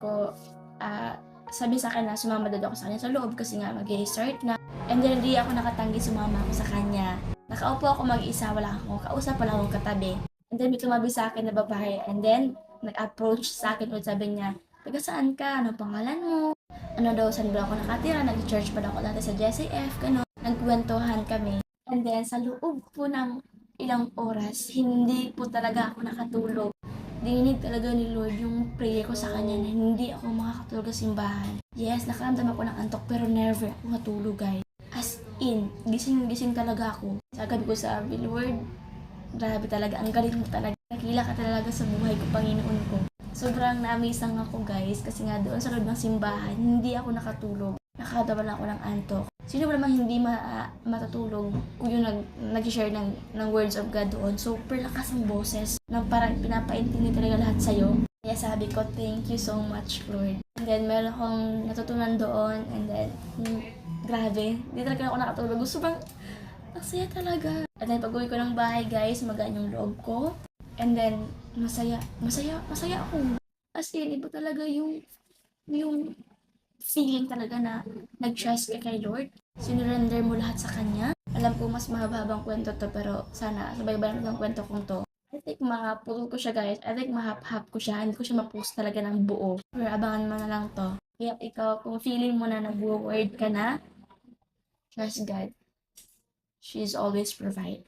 ko, sabi sa akin na sumama daw ako sa kanya sa loob kasi nga mag-i-start na. And then hindi ako nakatanggi, sumama ako sa kanya. Nakaupo ako mag-isa, wala akong kausap, wala akong katabi. And then may tumabi sa akin na babae. And then nag-approach sa akin ulit, sabi niya, taga saan ka? Ano pangalan mo? Ano daw, saan ba ako nakatira? Nag-church pa daw ako dati sa JCF, gano'n. Nagkwentuhan kami. And then sa loob po ng ilang oras, hindi po talaga ako nakatulog. Dininig talaga ni Lord yung prayer ko sa kanya na hindi ako makakatulog sa simbahan. Yes, nakaramdam ako ng antok pero never ako matulog, guys. As in, gising-gising talaga ako. Sa gabi ko sabi, Lord, grabe talaga, ang galing mo talaga. Nakila ka talaga sa buhay ko, Panginoon ko. Sobrang na-amazing ako, guys, kasi nga doon sa loob ng simbahan, hindi ako nakatulog. Nakakadaba lang ako ng antok. Sino ba naman hindi matutulog kung yung nag-share ng words of God doon? Super lakas ang boses na parang pinapaintindi talaga lahat sa'yo. Kaya sabi ko, thank you so much, Lord. And then, meron akong natutunan doon. And then, grabe, hindi talaga ako nakatulog. Sobrang masaya talaga. And then, pag-uwi ko ng bahay, guys, magaan yung loob ko. And then, masaya ako. As in, iba talaga yung feeling talaga na nag-trust ka kay Lord. Sinurrender mo lahat sa Kanya. Alam ko mas mahaba-habang kwento to, pero sana sabay-bayan ng kwento kong to. I think mahapul ko siya, guys. I think mahap-hap ko siya. Hindi ko siya ma-post talaga ng buo. Pero abangan mo na lang to. Kaya ikaw, kung feeling mo na nag-word ka na, trust God. He always provide.